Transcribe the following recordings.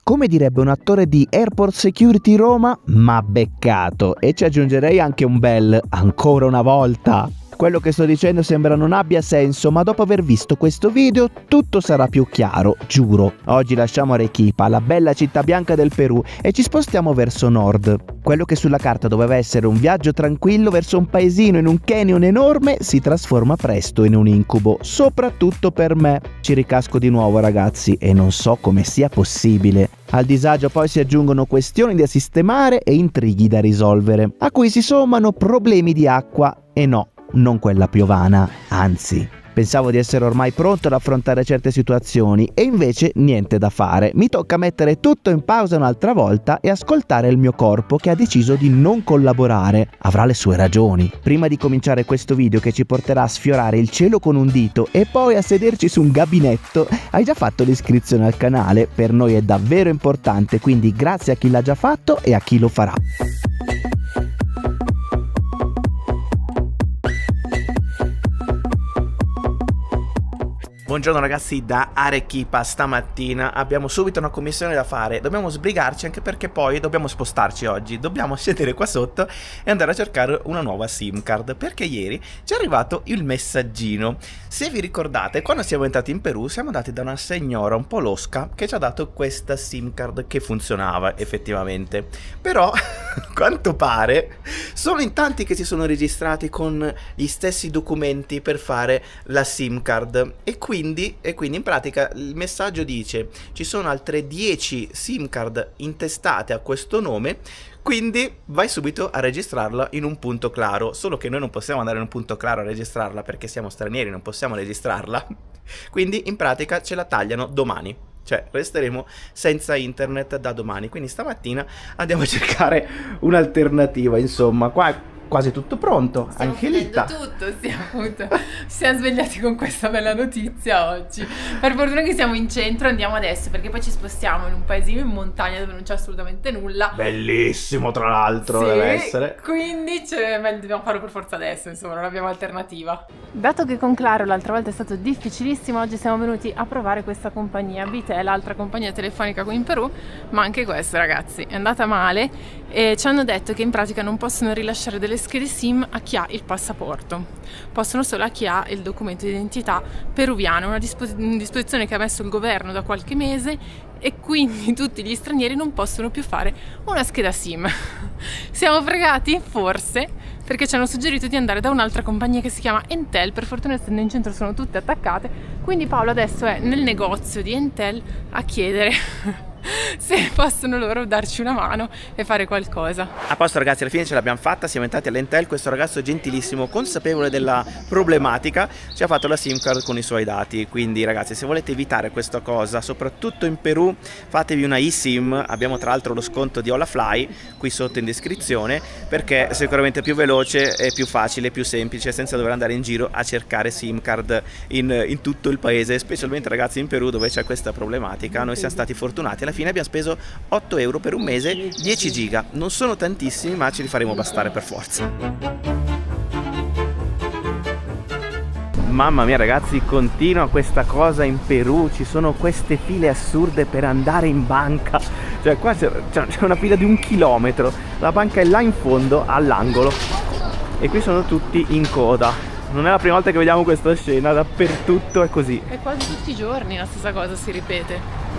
come direbbe un attore di Airport Security Roma, ma beccato. E ci aggiungerei anche un bel ancora una volta. Quello che sto dicendo sembra non abbia senso, ma dopo aver visto questo video tutto sarà più chiaro, giuro. Oggi lasciamo Arequipa, la bella città bianca del Perù, e ci spostiamo verso nord. Quello che sulla carta doveva essere un viaggio tranquillo verso un paesino in un canyon enorme si trasforma presto in un incubo, soprattutto per me. Ci ricasco di nuovo, ragazzi, e non so come sia possibile. Al disagio poi si aggiungono questioni da sistemare e intrighi da risolvere, a cui si sommano problemi di acqua e no, non quella piovana, anzi. Pensavo di essere ormai pronto ad affrontare certe situazioni e invece niente da fare. Mi tocca mettere tutto in pausa un'altra volta e ascoltare il mio corpo che ha deciso di non collaborare. Avrà le sue ragioni. Prima di cominciare questo video che ci porterà a sfiorare il cielo con un dito e poi a sederci su un gabinetto, hai già fatto l'iscrizione al canale? Per noi è davvero importante, quindi grazie a chi l'ha già fatto e a chi lo farà. Buongiorno ragazzi da Arequipa. Stamattina abbiamo subito una commissione da fare. Dobbiamo sbrigarci anche perché poi dobbiamo spostarci oggi. Dobbiamo sedere qua sotto e andare a cercare una nuova SIM card, perché ieri ci è arrivato il messaggino. Se vi ricordate, quando siamo entrati in Perù siamo andati da una signora un po' losca che ci ha dato questa SIM card che funzionava effettivamente. Però a quanto pare sono in tanti che si sono registrati con gli stessi documenti per fare la SIM card e quindi in pratica il messaggio dice: ci sono altre 10 SIM card intestate a questo nome, quindi vai subito a registrarla in un punto claro. Solo che noi non possiamo andare in un punto claro a registrarla perché siamo stranieri, non possiamo registrarla. Quindi in pratica ce la tagliano domani. Cioè resteremo senza internet da domani. Quindi stamattina andiamo a cercare un'alternativa. Insomma, qua quasi tutto pronto. Stiamo Angelita. tutto, siamo svegliati con questa bella notizia oggi. Per fortuna che siamo in centro, andiamo adesso, perché poi ci spostiamo in un paesino in montagna dove non c'è assolutamente nulla. Bellissimo, tra l'altro, sì, deve essere. Quindi dobbiamo farlo per forza adesso, insomma, non abbiamo alternativa. Dato che con Claro l'altra volta è stato difficilissimo, oggi siamo venuti a provare questa compagnia. Bitel, l'altra compagnia telefonica qui in Perù, ma anche questa, ragazzi, è andata male e ci hanno detto che in pratica non possono rilasciare delle schede SIM a chi ha il passaporto, possono solo a chi ha il documento di identità peruviano, una disposizione che ha messo il governo da qualche mese, e quindi tutti gli stranieri non possono più fare una scheda SIM. Siamo fregati? Forse, perché ci hanno suggerito di andare da un'altra compagnia che si chiama Entel. Per fortuna, essendo in centro, sono tutte attaccate, quindi Paolo adesso è nel negozio di Entel a chiedere se possono loro darci una mano e fare qualcosa. A posto ragazzi, alla fine ce l'abbiamo fatta, siamo entrati all'Entel. Questo ragazzo gentilissimo, consapevole della problematica, ci ha fatto la SIM card con i suoi dati. Quindi ragazzi, se volete evitare questa cosa, soprattutto in Perù, fatevi una eSIM. Abbiamo tra l'altro lo sconto di Olafly qui sotto in descrizione, perché è sicuramente più veloce e più facile, più semplice, senza dover andare in giro a cercare SIM card in tutto il paese, specialmente ragazzi in Perù dove c'è questa problematica. Noi siamo stati fortunati, alla fine abbiamo speso 8 euro per un mese, 10 giga. Non sono tantissimi, ma ce li faremo bastare per forza. Mamma mia ragazzi, continua questa cosa in Perù. Ci sono queste file assurde per andare in banca. Cioè qua c'è una fila di 1 chilometro. La banca è là in fondo all'angolo e qui sono tutti in coda. Non è la prima volta che vediamo questa scena, dappertutto è così. E quasi tutti i giorni la stessa cosa si ripete.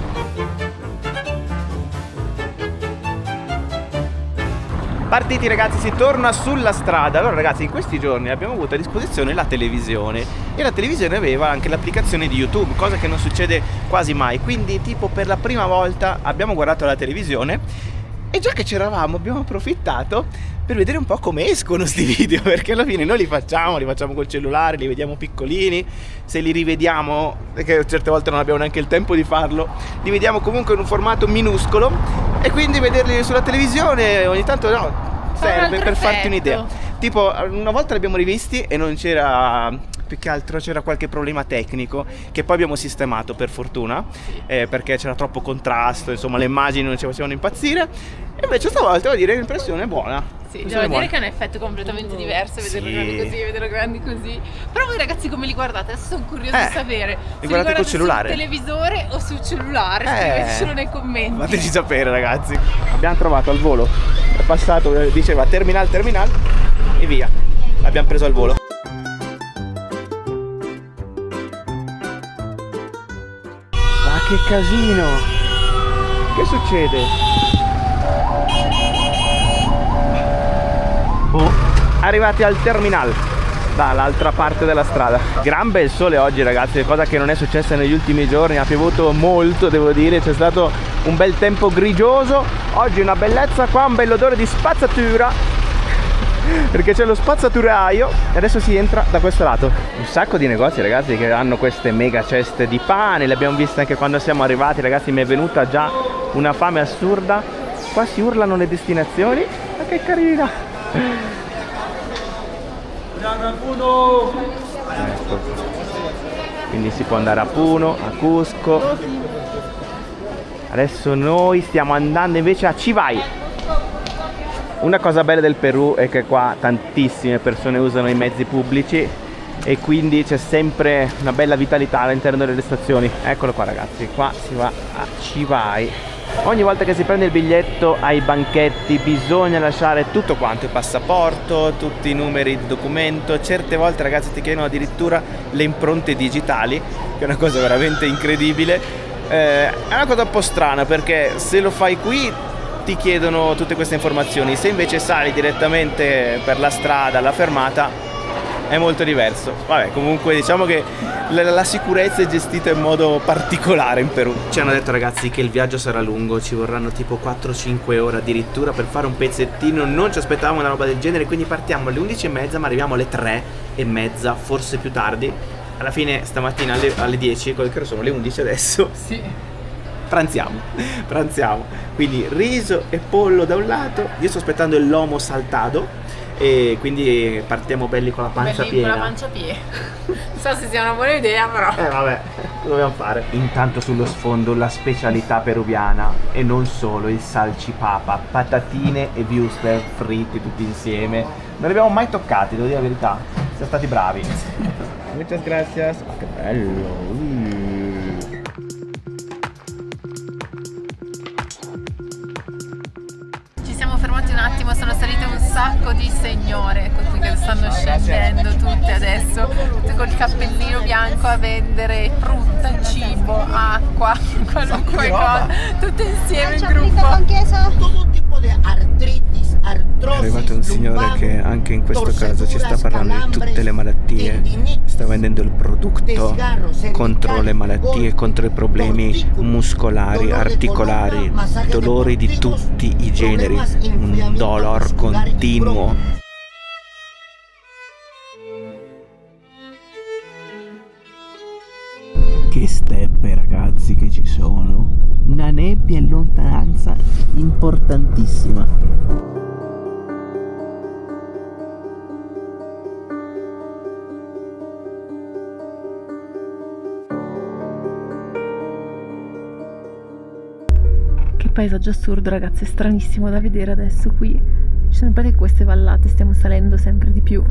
Partiti ragazzi, si torna sulla strada. Allora ragazzi, in questi giorni abbiamo avuto a disposizione la televisione e la televisione aveva anche l'applicazione di YouTube, cosa che non succede quasi mai. Quindi tipo per la prima volta abbiamo guardato la televisione e già che c'eravamo abbiamo approfittato per vedere un po' come escono sti video, perché alla fine noi li facciamo col cellulare, li vediamo piccolini, se li rivediamo, perché certe volte non abbiamo neanche il tempo di farlo, li vediamo comunque in un formato minuscolo, e quindi vederli sulla televisione ogni tanto serve per farti un'idea. Tipo una volta li abbiamo rivisti e non c'era più che altro c'era qualche problema tecnico che poi abbiamo sistemato per fortuna, perché c'era troppo contrasto, insomma le immagini non ci facevano impazzire, e invece stavolta devo dire che l'impressione è buona. Sì, devo dire che è un effetto completamente diverso vederlo grandi così, vederlo grandi così. Però voi ragazzi come li guardate? Adesso sono curiosa di sapere. Li guardate col cellulare? Sul televisore o sul cellulare? Scrivetecelo nei commenti. Fateci sapere ragazzi. Abbiamo trovato al volo, è passato, diceva terminal e via. L'abbiamo preso al volo. Ma che casino! Che succede? Arrivati al terminal dall'altra parte della strada. Gran bel sole oggi ragazzi, cosa che non è successa negli ultimi giorni. Ha piovuto molto, devo dire, c'è stato un bel tempo grigioso. Oggi una bellezza qua, un bell'odore di spazzatura perché c'è lo spazzaturaio e adesso si entra da questo lato. Un sacco di negozi ragazzi che hanno queste mega ceste di pane, le abbiamo viste anche quando siamo arrivati ragazzi, mi è venuta già una fame assurda. Qua si urlano le destinazioni, ma che carina! Ecco. Quindi si può andare a Puno, a Cusco. Adesso noi stiamo andando invece a Chivay. Una cosa bella del Perù è che qua tantissime persone usano i mezzi pubblici e quindi c'è sempre una bella vitalità all'interno delle stazioni. Eccolo qua ragazzi, qua si va a Chivay. Ogni volta che si prende il biglietto ai banchetti bisogna lasciare tutto quanto, il passaporto, tutti i numeri di documento. Certe volte ragazzi ti chiedono addirittura le impronte digitali, che è una cosa veramente incredibile. È una cosa un po' strana perché se lo fai qui ti chiedono tutte queste informazioni, se invece sali direttamente per la strada alla fermata è molto diverso. Vabbè, comunque diciamo che la sicurezza è gestita in modo particolare in Perù. Ci hanno detto ragazzi che il viaggio sarà lungo, ci vorranno tipo 4-5 ore addirittura per fare un pezzettino. Non ci aspettavamo una roba del genere, quindi partiamo alle 11:30 ma arriviamo alle 3:30, forse più tardi. Alla fine stamattina alle 10, che sono le 11 adesso. Sì. Pranziamo. Quindi riso e pollo da un lato, io sto aspettando il lomo saltato e quindi partiamo belli con la pancia piena. Con la pancia piena. Non so se sia una buona idea però. Vabbè, cosa dobbiamo fare? Intanto sullo sfondo la specialità peruviana e non solo, il salchipapa, patatine e wurstel fritti tutti insieme. Non li abbiamo mai toccati, devo dire la verità. Siamo stati bravi. Muchas gracias. Che bello. Fermati un attimo, sono salite un sacco di signore qui che stanno scendendo tutte adesso, tutte col cappellino bianco a vendere frutta, cibo, acqua, qualunque cosa, tutte insieme in gruppo. È arrivato un signore che anche in questo caso ci sta parlando di tutte le malattie, sta vendendo il prodotto contro le malattie, contro i problemi muscolari, articolari, dolori di tutti i generi, un dolor continuo. Che steppe ragazzi che ci sono, una nebbia in lontananza importantissima. Che paesaggio assurdo ragazzi, è stranissimo da vedere adesso qui. Ci sono sempre queste vallate, stiamo salendo sempre di più.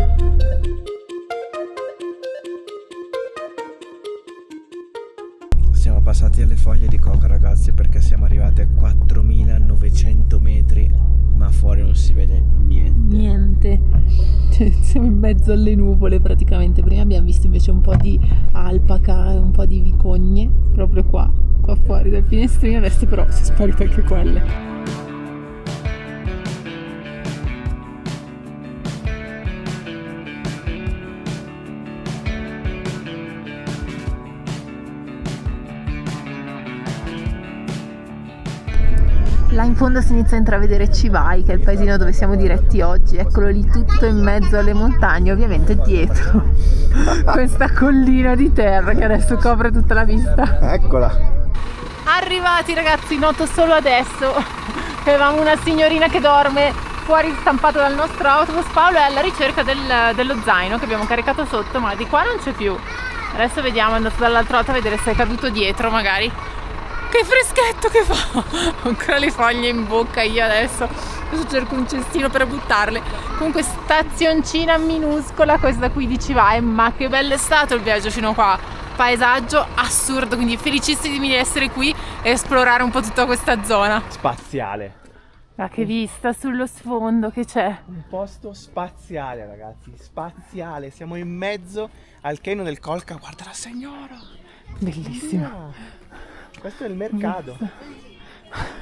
Siamo passati alle foglie di coca ragazzi perché siamo arrivati a 4900 metri ma fuori non si vede niente. Siamo in mezzo alle nuvole praticamente. Prima abbiamo visto invece un po' di alpaca e un po' di vicogne proprio qua fuori dal finestrino, adesso però si è sparite anche quelle. Là in fondo si inizia a intravedere Chivay, che è il paesino dove siamo diretti oggi. Eccolo lì tutto in mezzo alle montagne, ovviamente dietro questa collina di terra che adesso copre tutta la vista. Eccola. Arrivati ragazzi, noto solo adesso che avevamo una signorina che dorme fuori stampato dal nostro autobus. Paolo è alla ricerca dello zaino che abbiamo caricato sotto, ma di qua non c'è più. Adesso vediamo, è andato dall'altra lato a vedere se è caduto dietro magari. Che freschetto che fa! Ho ancora le foglie in bocca io adesso cerco un cestino per buttarle. Comunque stazioncina minuscola questa qui di Civae, ma che bello è stato il viaggio fino a qua. Paesaggio assurdo, quindi felicissimi di essere qui e esplorare un po' tutta questa zona. Spaziale. Ma che vista sullo sfondo che c'è. Un posto spaziale, ragazzi, spaziale. Siamo in mezzo al Canyon del Colca. Guarda la signora. Bellissima. Questo è il mercato.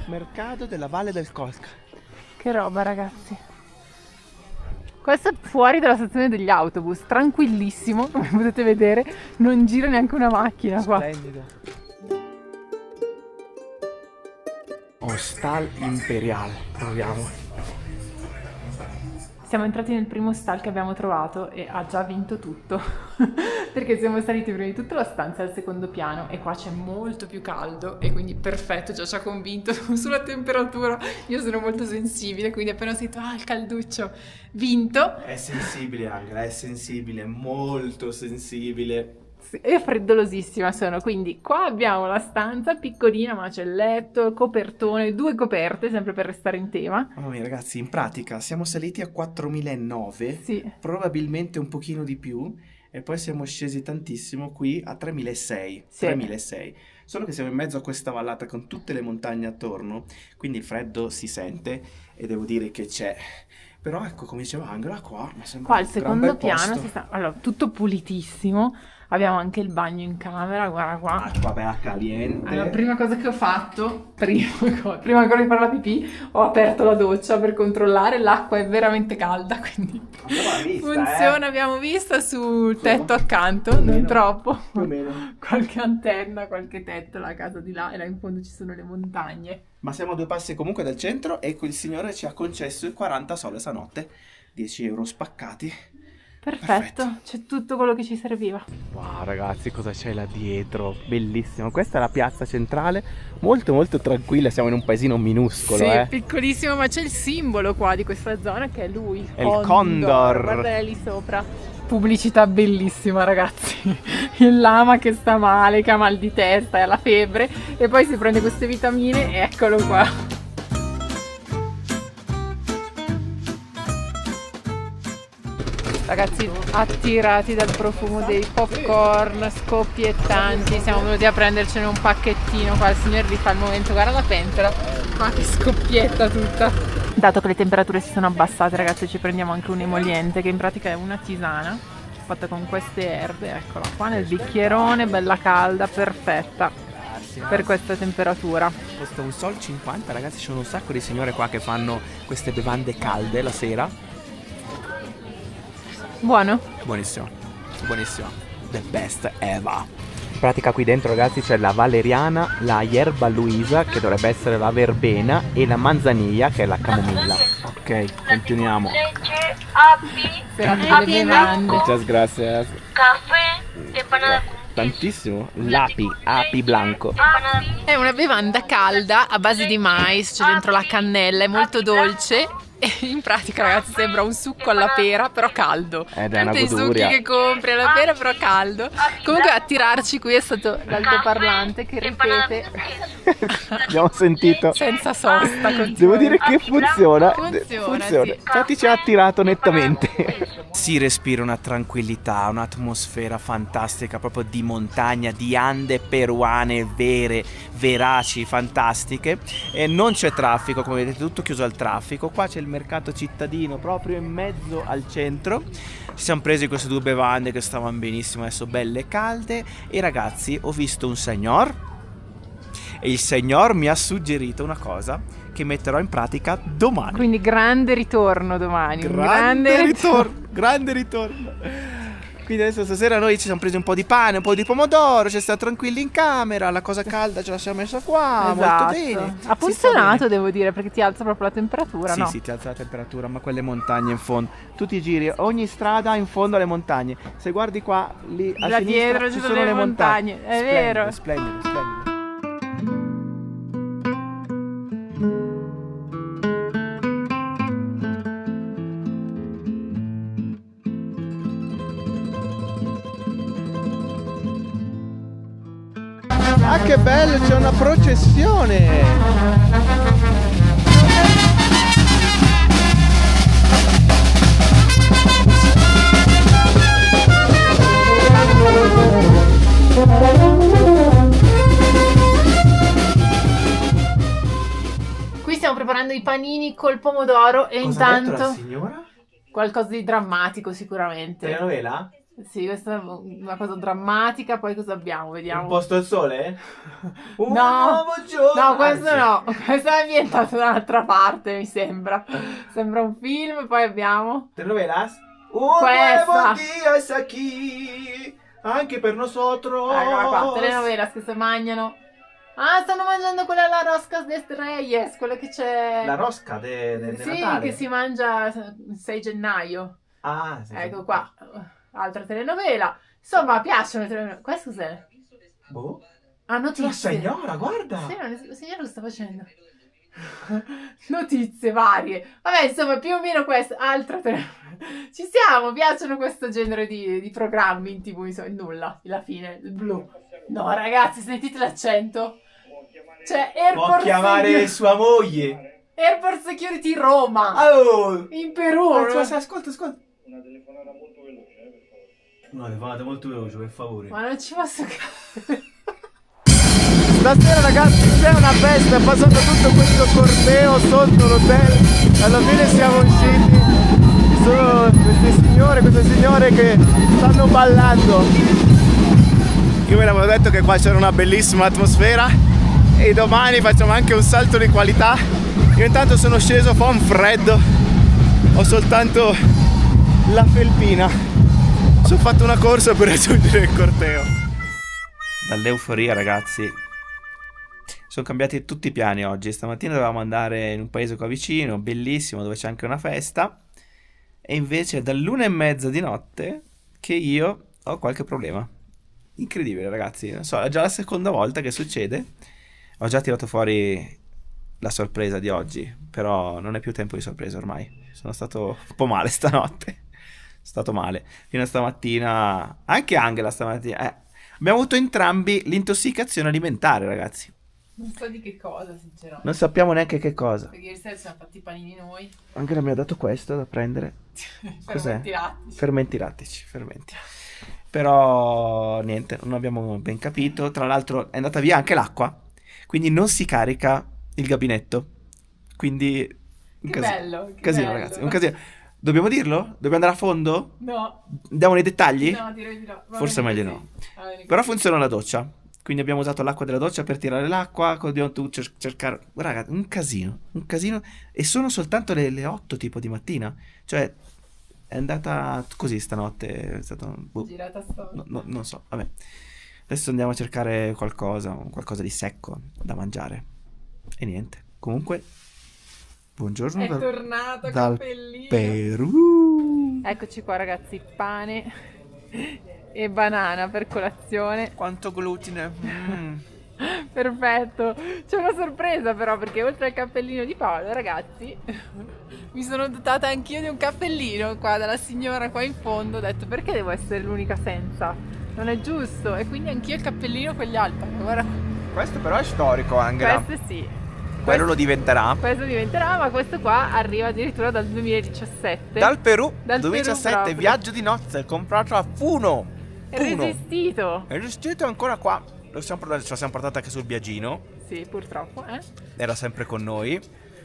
Mercato della Valle del Colca. Che roba, ragazzi. Questo è fuori dalla stazione degli autobus, tranquillissimo, come potete vedere, non gira neanche una macchina qua. Splendido. Hostal Imperial, proviamo. Siamo entrati nel primo hostal che abbiamo trovato e ha già vinto tutto perché siamo saliti prima di tutto la stanza al secondo piano e qua c'è molto più caldo e quindi perfetto, già ci ha convinto sulla temperatura. Io sono molto sensibile, quindi appena ho sentito il calduccio, vinto. È sensibile Angela, è sensibile, molto sensibile. E freddolosissima sono, quindi qua abbiamo la stanza piccolina ma c'è il letto, il copertone, 2 coperte sempre per restare in tema. Mamma mia ragazzi, in pratica siamo saliti a 4.009, sì, probabilmente un pochino di più e poi siamo scesi tantissimo qui a 3.600, sì. 3.600. Solo che siamo in mezzo a questa vallata con tutte le montagne attorno, quindi il freddo si sente e devo dire che c'è. Però ecco, come diceva Angela, qua mi sembra qua al un gran secondo bel piano posto. si sta... allora, tutto pulitissimo. Abbiamo anche il bagno in camera, guarda qua. Acqua bella caliente. Allora, prima cosa che ho fatto, prima ancora di fare la pipì, ho aperto la doccia per controllare, l'acqua è veramente calda, quindi funziona, abbiamo vista sul tetto accanto, non troppo, più o meno. Qualche antenna, qualche tetto, la casa di là, e là in fondo ci sono le montagne. Ma siamo a 2 passi comunque dal centro e quel signore ci ha concesso i 40 soles stanotte, 10 euro spaccati. Perfetto, c'è tutto quello che ci serviva. Wow ragazzi, cosa c'è là dietro? Bellissimo, questa è la piazza centrale, molto molto tranquilla, siamo in un paesino minuscolo. Sì, piccolissimo, ma c'è il simbolo qua di questa zona che è lui, è il Condor. Guarda lì sopra. Pubblicità bellissima ragazzi, il lama che sta male, che ha mal di testa e ha la febbre e poi si prende queste vitamine e eccolo qua. Ragazzi, attirati dal profumo dei popcorn scoppiettanti, siamo venuti a prendercene un pacchettino qua, il signore li fa al momento, guarda la pentola, ma che scoppietta tutta. Dato che le temperature si sono abbassate ragazzi, ci prendiamo anche un emoliente che in pratica è una tisana fatta con queste erbe, eccola qua nel bicchierone, bella calda, perfetta per questa temperatura. Costa un sol 50 ragazzi, ci sono un sacco di signore qua che fanno queste bevande calde la sera. Buono? Buonissimo, buonissimo, the best ever. In pratica qui dentro ragazzi c'è la valeriana, la yerba luisa che dovrebbe essere la verbena e la manzanilla che è la camomilla. Ok, continuiamo. Per le bevande. Muchas gracias. Café, empanada con Tantissimo, api blanco. È una bevanda calda a base di mais, c'è dentro la cannella, è molto dolce e in pratica ragazzi sembra un succo alla pera però caldo. Ed è una Tutti i succhi goduria. che compri alla pera però caldo. Comunque a tirarci qui è stato l'altoparlante che ripete Abbiamo sentito. senza sosta. Devo dire che funziona. Funziona, sì. Infatti ci ha attirato nettamente. Si respira una tranquillità, un'atmosfera fantastica, proprio di montagna, di Ande peruane vere, veraci, fantastiche. E non c'è traffico, come vedete, tutto chiuso al traffico. Qua c'è il mercato cittadino proprio in mezzo al centro. Ci siamo presi queste 2 bevande che stavano benissimo, adesso belle calde. E ragazzi, ho visto un signor e il signor mi ha suggerito una cosa che metterò in pratica domani. Quindi grande ritorno domani. Grande ritorno. Quindi adesso stasera noi ci siamo presi un po' di pane, un po' di pomodoro, ci stiamo tranquilli in camera, la cosa calda ce la siamo messa qua, Esatto. molto bene. Ha funzionato, devo dire, perché ti alza proprio la temperatura, Sì, no? sì, ti alza la temperatura, ma quelle montagne in fondo, tu ti giri, ogni strada in fondo alle montagne. Se guardi qua, lì a Da sinistra dietro ci ci sono le montagne. è vero. Splendido. Ah, che bello, c'è una processione! Qui stiamo preparando i panini col pomodoro e Cosa ha detto intanto la signora? qualcosa di drammatico sicuramente. Telenovela? Sì, questa è una cosa drammatica. Poi cosa abbiamo? Vediamo. Un posto al sole? Un No, nuovo giorno! no, questo no. Questo è ambientato da un'altra parte, mi sembra. Sembra un film. Poi abbiamo Telenovela? questa. Buenos días aquí, anche per nosotros. Eccola qua, telenovelas che si mangiano. Ah, stanno mangiando quella la rosca de Reyes, quella che c'è. La rosca de sì, Natale. che si mangia il 6 gennaio. Ah, sì. Ecco qua, altra telenovela. Insomma, piacciono le telenovela. Questo cos'è? Boh. Ah, La notizie. signora, guarda. Sì, la signora lo sta facendo. Notizie varie. Vabbè, insomma, più o meno questo. Altra telenovela. Ci siamo, piacciono questo genere di programmi in TV, insomma, nulla, alla fine, il blu. No, ragazzi, sentite l'accento? Cioè, Può chiamare sua moglie. Airport Security Roma. Oh. In Perù. Ascolta. Una telefonata molto veloce, per favore. Una telefonata molto veloce, per favore. Ma non ci posso credere. Stasera ragazzi c'è una festa, è passato tutto questo corteo sotto l'hotel. Alla fine siamo usciti. Ci sono queste signore che stanno ballando. Io ve l'avevo detto che qua c'era una bellissima atmosfera e domani facciamo anche un salto di qualità. Io intanto sono sceso, fa un freddo, ho soltanto la felpina. Sono fatto una corsa per raggiungere il corteo. Dall'euforia ragazzi, sono cambiati tutti i piani oggi. Stamattina dovevamo andare in un paese qua vicino, bellissimo, dove c'è anche una festa. E invece è dall'1:30 di notte che io ho qualche problema. Incredibile ragazzi, non so, è già la seconda volta che succede. Ho già tirato fuori la sorpresa di oggi, però non è più tempo di sorpresa ormai. Sono stato un po' male stanotte. Sono stato male. Fino a stamattina, anche Angela stamattina. Abbiamo avuto entrambi l'intossicazione alimentare, ragazzi. Non so di che cosa, sinceramente. Non sappiamo neanche che cosa. Perché ieri sera ci siamo fatti i panini noi. Angela mi ha dato questo da prendere. Cos'è? Fermenti lattici. Fermenti. Però niente, non abbiamo ben capito. Tra l'altro è andata via anche l'acqua, quindi non si carica il gabinetto. Quindi Che bello, che casino bello. ragazzi, un casino. Dobbiamo dirlo? Dobbiamo andare a fondo? No. Diamo nei dettagli? No, direi di no. Forse meglio no. Però funziona la doccia. Quindi abbiamo usato l'acqua della doccia per tirare l'acqua. Dobbiamo cercare. Raga, un casino. E sono soltanto le 8 tipo di mattina. Cioè è andata così stanotte. È stato girata storia. No, non so, vabbè. Adesso andiamo a cercare qualcosa di secco da mangiare. E niente. Comunque, buongiorno è tornato dal Cappellino. Perù. Eccoci qua ragazzi, pane e banana per colazione. Quanto glutine. Perfetto. C'è una sorpresa però, perché oltre al cappellino di Paolo, ragazzi, mi sono dotata anch'io di un cappellino qua dalla signora qua in fondo. Ho detto, perché devo essere l'unica senza? Non è giusto. E quindi anch'io il cappellino con gli altri. Guarda. Questo però è storico, Angela. Questo sì. Quello lo diventerà. Questo diventerà, ma questo qua arriva addirittura dal 2017. Dal Perù, Dal 2017, Perù viaggio di nozze, comprato a Puno. È resistito. È resistito ancora qua. Ce la siamo portata anche sul viaggino. Sì, purtroppo, Era sempre con noi.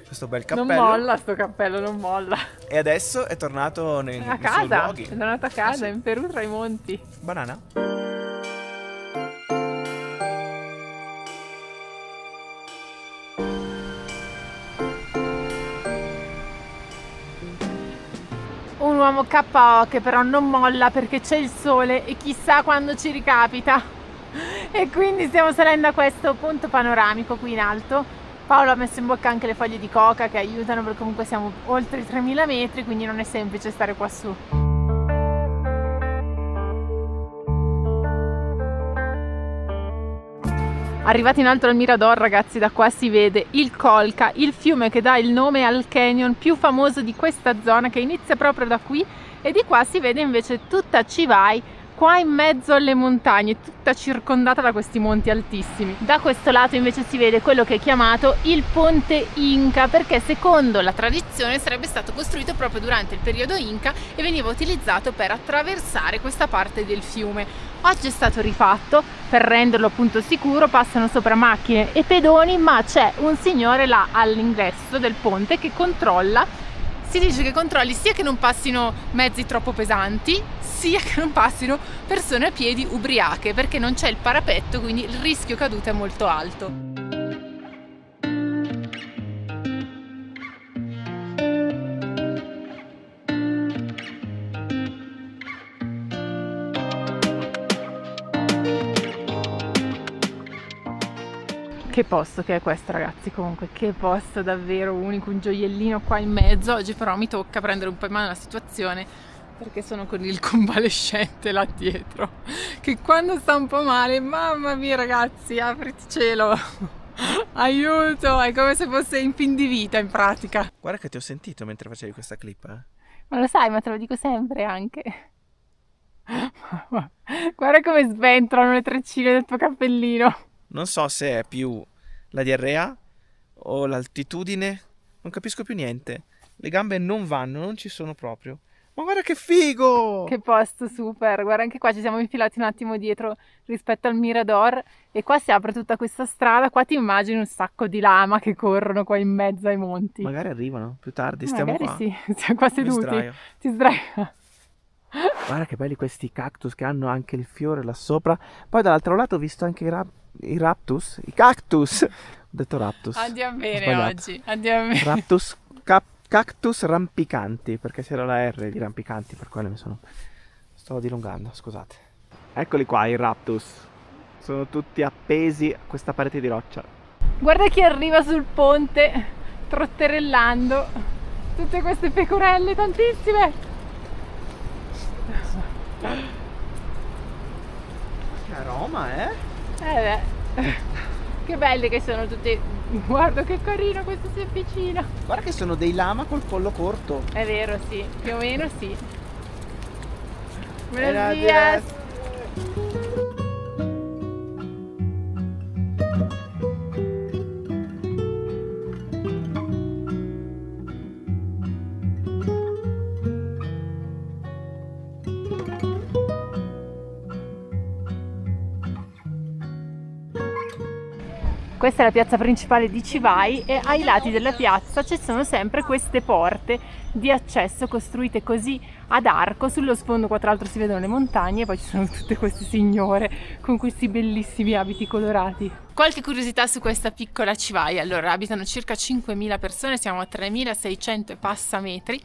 Questo bel cappello. Non molla sto cappello, non molla. E adesso è tornato A nei suoi casa, luoghi. è tornato a casa, sì. in Perù tra i monti. Banana. Un uomo KO che però non molla perché c'è il sole e chissà quando ci ricapita. E quindi stiamo salendo a questo punto panoramico qui in alto. Paolo ha messo in bocca anche le foglie di coca che aiutano, perché comunque siamo oltre i 3000 metri, quindi non è semplice stare qua su. Arrivati in alto al Mirador, ragazzi, da qua si vede il Colca, il fiume che dà il nome al canyon più famoso di questa zona, che inizia proprio da qui, e di qua si vede invece tutta Chivay, qua in mezzo alle montagne, tutta circondata da questi monti altissimi. Da questo lato invece si vede quello che è chiamato il Ponte Inca, perché secondo la tradizione sarebbe stato costruito proprio durante il periodo Inca e veniva utilizzato per attraversare questa parte del fiume. Oggi è stato rifatto per renderlo appunto sicuro, passano sopra macchine e pedoni, ma c'è un signore là all'ingresso del ponte che controlla. Si dice che controlli sia che non passino mezzi troppo pesanti, sia che non passino persone a piedi ubriache, perché non c'è il parapetto, quindi il rischio caduta è molto alto. Che posto che è questo, ragazzi, comunque che posto davvero unico, un gioiellino qua in mezzo. Oggi però mi tocca prendere un po' in mano la situazione perché sono con il convalescente là dietro che quando sta un po' male, mamma mia ragazzi, apriti cielo, aiuto, è come se fosse in fin di vita in pratica. Guarda che ti ho sentito mentre facevi questa clip, eh? Ma lo sai, ma te lo dico sempre anche. Guarda come sventolano le treccine del tuo cappellino. Non so se è più la diarrea o l'altitudine, non capisco più niente. Le gambe non vanno, non ci sono proprio. Ma guarda che figo! Che posto super! Guarda, anche qua ci siamo infilati un attimo dietro rispetto al Mirador e qua si apre tutta questa strada. Qua ti immagini un sacco di lama che corrono qua in mezzo ai monti. Magari arrivano più tardi, stiamo magari qua. Sì, siamo qua seduti. Ti sdrai. Guarda che belli questi cactus che hanno anche il fiore là sopra. Poi dall'altro lato ho visto anche i cactus. Ho detto raptus. Andiamo bene oggi, andiamo bene. Raptus, cactus rampicanti, perché c'era la R di rampicanti, per quello sto dilungando, scusate. Eccoli qua i raptus. Sono tutti appesi a questa parete di roccia. Guarda chi arriva sul ponte, trotterellando. Tutte queste pecorelle, tantissime. Che aroma, eh? Beh, che belli che sono tutti. Guarda che carino, questo si avvicina. Guarda che sono dei lama col collo corto. È vero, sì, più o meno sì. Buenos días. Questa è la piazza principale di Chivay e ai lati della piazza ci sono sempre queste porte di accesso costruite così ad arco. Sullo sfondo qua tra l'altro si vedono le montagne e poi ci sono tutte queste signore con questi bellissimi abiti colorati. Qualche curiosità su questa piccola Chivay. Allora, abitano circa 5.000 persone, siamo a 3.600 e passa metri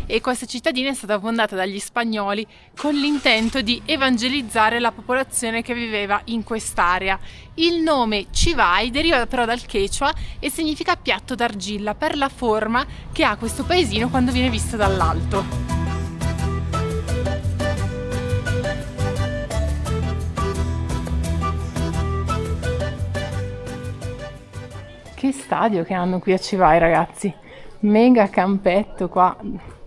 e questa cittadina è stata fondata dagli spagnoli con l'intento di evangelizzare la popolazione che viveva in quest'area. Il nome Chivay deriva però dal quechua e significa piatto d'argilla per la forma che ha questo paesino quando viene visto dall'alto. Che stadio che hanno qui a Chivay, ragazzi, mega campetto qua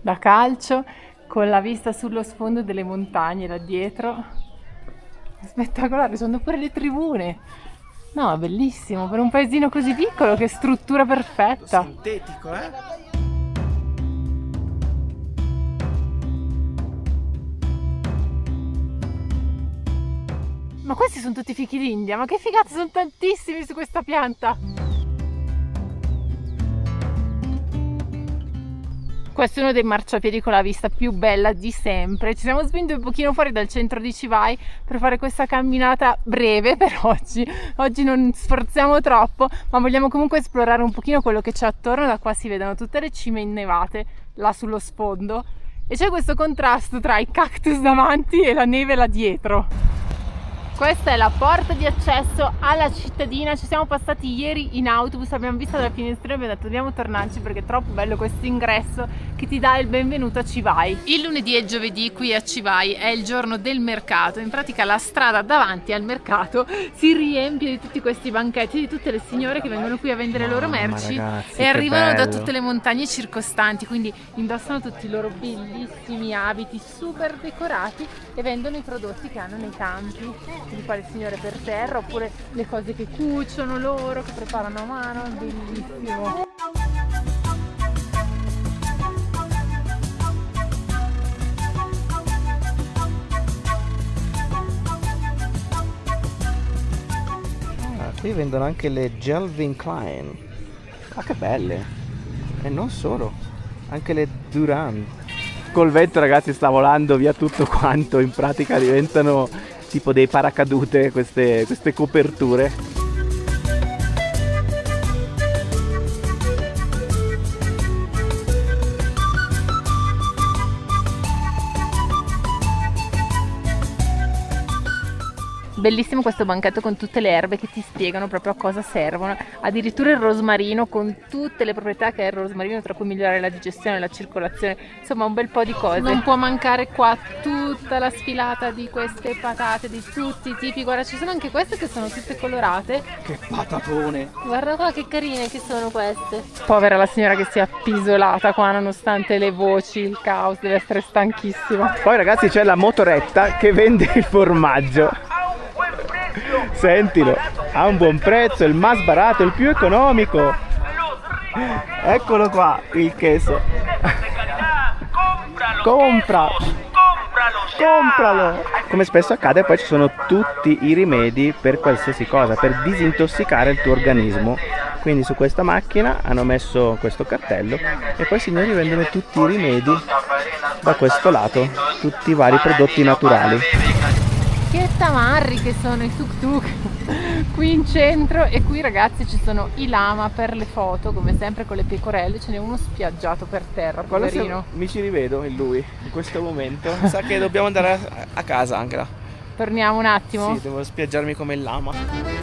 da calcio con la vista sullo sfondo delle montagne là dietro, spettacolare, sono pure le tribune, no, bellissimo, per un paesino così piccolo, che struttura perfetta. Sintetico, eh? Ma questi sono tutti fichi d'India, ma che figata, sono tantissimi su questa pianta. Questo è uno dei marciapiedi con la vista più bella di sempre. Ci siamo spinti un pochino fuori dal centro di Chivay per fare questa camminata breve per oggi. Oggi non sforziamo troppo, ma vogliamo comunque esplorare un pochino quello che c'è attorno. Da qua si vedono tutte le cime innevate là sullo sfondo e c'è questo contrasto tra i cactus davanti e la neve là dietro. Questa è la porta di accesso alla cittadina, ci siamo passati ieri in autobus, abbiamo visto dalla finestrina e abbiamo detto dobbiamo tornarci perché è troppo bello questo ingresso che ti dà il benvenuto a Civai. Il lunedì e giovedì qui a Civai è il giorno del mercato, in pratica la strada davanti al mercato si riempie di tutti questi banchetti, di tutte le signore che vengono qui a vendere le loro merci, ragazzi, e arrivano da tutte le montagne circostanti, quindi indossano tutti i loro bellissimi abiti super decorati e vendono i prodotti che hanno nei campi. Di fare signore per terra oppure le cose che cuciono loro, che preparano a mano, è bellissimo. Qui vendono anche le Calvin Klein. Ma che belle! E non solo, anche le Duran. Col vento, ragazzi, sta volando via tutto quanto, in pratica diventano tipo dei paracadute queste coperture. Bellissimo questo banchetto con tutte le erbe che ti spiegano proprio a cosa servono, addirittura il rosmarino con tutte le proprietà che ha il rosmarino, tra cui migliorare la digestione, la circolazione, insomma un bel po' di cose. Non può mancare qua tutta la sfilata di queste patate di tutti i tipi, guarda ci sono anche queste che sono tutte colorate. Che patatone! Guarda qua che carine che sono queste. Povera la signora che si è appisolata qua nonostante le voci, il caos, deve essere stanchissima. Poi ragazzi c'è la motoretta che vende il formaggio. Sentilo, ha un buon prezzo, il más barato, il più economico. Eccolo qua, il queso. Compralo. Come spesso accade, poi ci sono tutti i rimedi per qualsiasi cosa, per disintossicare il tuo organismo. Quindi su questa macchina hanno messo questo cartello e poi signori vendono tutti i rimedi da questo lato, tutti i vari prodotti naturali. Che tamarri che sono i tuk-tuk qui in centro, e qui ragazzi ci sono i lama per le foto, come sempre con le pecorelle, ce n'è uno spiaggiato per terra, poverino. Mi ci rivedo in lui in questo momento. Mi sa che dobbiamo andare a casa, Angela. Torniamo un attimo? Sì, devo spiaggiarmi come il lama.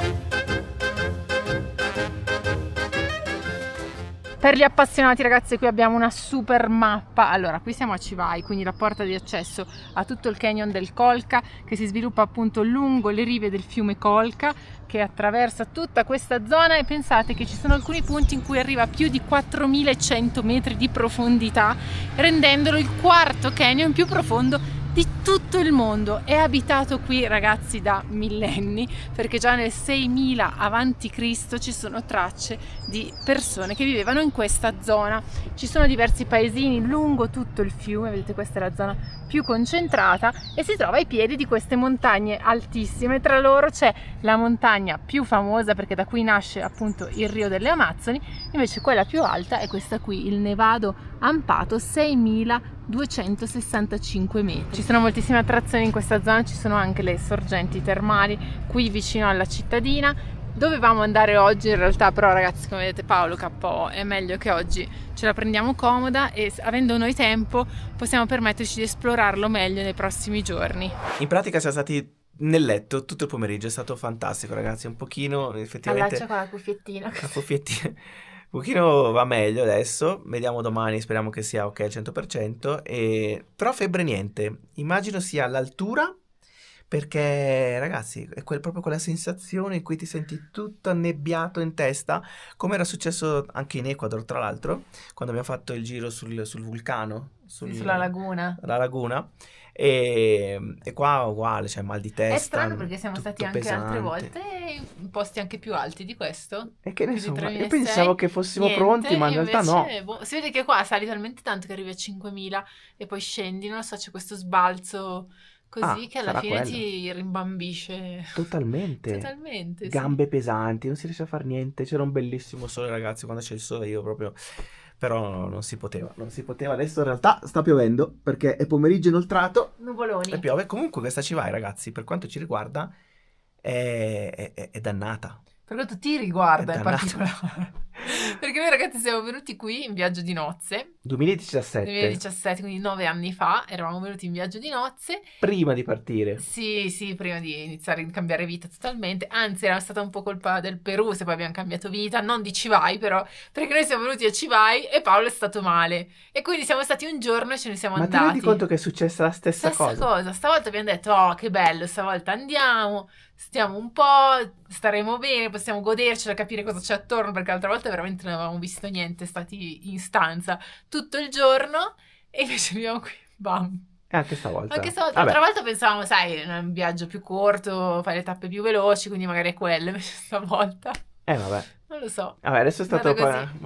Per gli appassionati ragazzi qui abbiamo una super mappa. Allora qui siamo a Civai, quindi la porta di accesso a tutto il canyon del Colca che si sviluppa appunto lungo le rive del fiume Colca, che attraversa tutta questa zona, e pensate che ci sono alcuni punti in cui arriva a più di 4100 metri di profondità, rendendolo il quarto canyon più profondo di tutto il mondo. È abitato qui ragazzi da millenni, perché già nel 6000 avanti Cristo ci sono tracce di persone che vivevano in questa zona. Ci sono diversi paesini lungo tutto il fiume, vedete questa è la zona più concentrata, e si trova ai piedi di queste montagne altissime. Tra loro c'è la montagna più famosa perché da qui nasce appunto il Rio delle Amazzoni, invece quella più alta è questa qui, il Nevado Ampato, 6265 metri. Ci sono moltissime attrazioni in questa zona, ci sono anche le sorgenti termali qui vicino alla cittadina. Dovevamo andare oggi in realtà, però ragazzi come vedete Paolo KO, è meglio che oggi ce la prendiamo comoda e avendo noi tempo possiamo permetterci di esplorarlo meglio nei prossimi giorni. In pratica siamo stati nel letto tutto il pomeriggio, è stato fantastico ragazzi, un pochino effettivamente... Allaccia con la cuffiettina. La cuffiettina. Un pochino va meglio adesso, vediamo domani, speriamo che sia ok al 100%, però febbre niente, immagino sia all'altura, perché ragazzi è proprio quella sensazione in cui ti senti tutto annebbiato in testa, come era successo anche in Ecuador tra l'altro, quando abbiamo fatto il giro sul vulcano, sulla laguna. La laguna. E qua uguale, c'è mal di testa. È strano perché siamo stati anche pesante. Altre volte in posti anche più alti di questo. E che ne so, io pensavo che fossimo pronti, ma in realtà no. Si vede che qua sali talmente tanto che arrivi a 5000 e poi scendi, non so, c'è questo sbalzo così che alla fine ti rimbambisce. Totalmente. Totalmente. Gambe pesanti, non si riesce a fare niente. C'era un bellissimo sole ragazzi, quando c'è il sole io proprio... Però non si poteva. Adesso in realtà sta piovendo perché è pomeriggio inoltrato. Nuvoloni. E piove. Comunque questa Civai, ragazzi, per quanto ci riguarda, è dannata. Per quanto ti riguarda in particolare. Perché noi ragazzi siamo venuti qui in viaggio di nozze 2017, quindi 9 anni fa, eravamo venuti in viaggio di nozze. Prima di partire. Sì, prima di iniziare a cambiare vita totalmente, anzi era stata un po' colpa del Perù se poi abbiamo cambiato vita, non di Civai però, perché noi siamo venuti a Civai e Paolo è stato male e quindi siamo stati un giorno e ce ne siamo andati. Ma ti rendi conto che è successa la stessa cosa? Stavolta abbiamo detto, oh che bello, stavolta andiamo, stiamo un po', staremo bene, possiamo godercela, capire cosa c'è attorno, perché l'altra volta veramente non avevamo visto niente, stati in stanza tutto il giorno e invece viviamo qui, bam. Anche stavolta. L'altra volta pensavamo, sai, un viaggio più corto, fare le tappe più veloci, quindi magari è quello, invece stavolta... vabbè. Non lo so. Vabbè, adesso è stato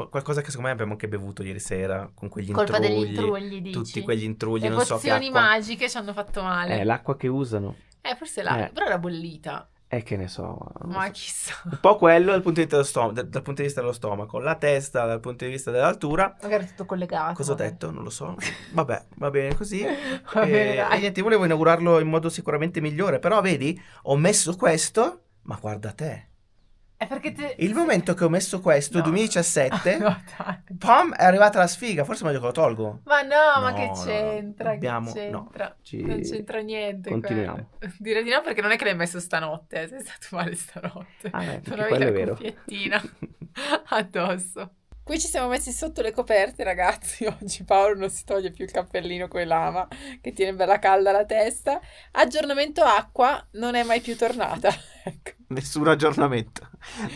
qualcosa che secondo me abbiamo anche bevuto ieri sera con quegli colpa intrugli. Colpa degli intrugli, dici? Tutti quegli intrugli, le non so che acqua. Le pozioni magiche ci hanno fatto male. L'acqua che usano. Forse però era bollita. Che ne so. Ma chissà. Un po' quello dal punto di vista dal punto di vista dello stomaco, la testa dal punto di vista dell'altura. Magari tutto collegato. Cosa ho detto? Non lo so. Vabbè, va bene così. Va bene, e niente, volevo inaugurarlo in modo sicuramente migliore, però vedi, ho messo questo, ma guarda te. È perché il momento che ho messo questo, 2017, dai. pam, è arrivata la sfiga, forse meglio che lo tolgo. Ma no, ma che c'entra? Dobbiamo, che c'entra? No, non c'entra niente. Continuiamo. Direi di no perché non è che l'hai messo stanotte, sei stato male stanotte. Non avevi la cuffiettina addosso. Qui ci siamo messi sotto le coperte, ragazzi. Oggi Paolo non si toglie più il cappellino con lama, che tiene bella calda la testa. Aggiornamento acqua, non è mai più tornata. Ecco. Nessun aggiornamento.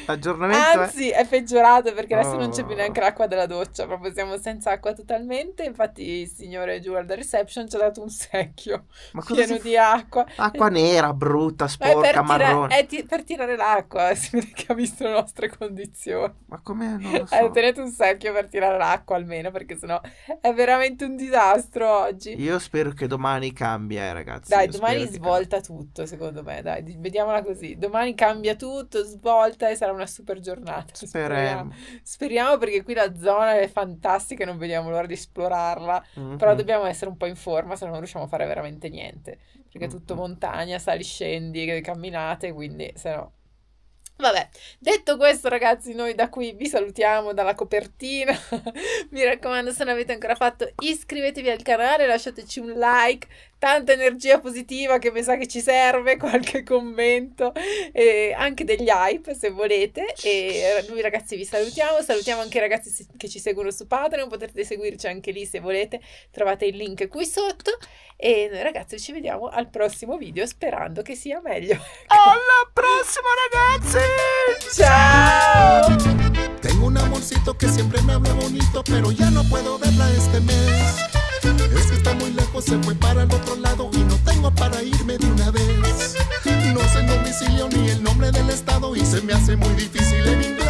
Anzi, è peggiorato perché adesso non c'è più neanche l'acqua della doccia. Proprio siamo senza acqua totalmente. Infatti il signore giù al reception ci ha dato un secchio pieno di acqua. Acqua nera, brutta, sporca, marrone. Per tirare l'acqua. Si vede che ha visto le nostre condizioni. Ma come? Non lo so. Tenete un secchio per tirare l'acqua almeno, perché sennò è veramente un disastro oggi. Io spero che domani cambia, ragazzi. Dai, domani svolta tutto, secondo me. Dai, vediamola così. Domani cambia tutto, svolta e sarà una super giornata. Speriamo perché qui la zona è fantastica e non vediamo l'ora di esplorarla. Però dobbiamo essere un po' in forma, se no non riusciamo a fare veramente niente. Perché è tutto montagna, sali, scendi, camminate, quindi se no... Vabbè, detto questo ragazzi, noi da qui vi salutiamo dalla copertina. Mi raccomando, se non avete ancora fatto, iscrivetevi al canale, lasciateci un like, tanta energia positiva che mi sa che ci serve, qualche commento e anche degli hype se volete. E noi ragazzi vi salutiamo anche i ragazzi che ci seguono su Patreon, potete seguirci anche lì se volete, trovate il link qui sotto. E noi ragazzi ci vediamo al prossimo video, sperando che sia meglio. Alla prossima ragazzi! ¡Chao! Tengo un amorcito que siempre me habla bonito, pero ya no puedo verla este mes. Es que está muy lejos, se fue para el otro lado y no tengo para irme de una vez. No sé el domicilio ni el nombre del estado y se me hace muy difícil en inglés.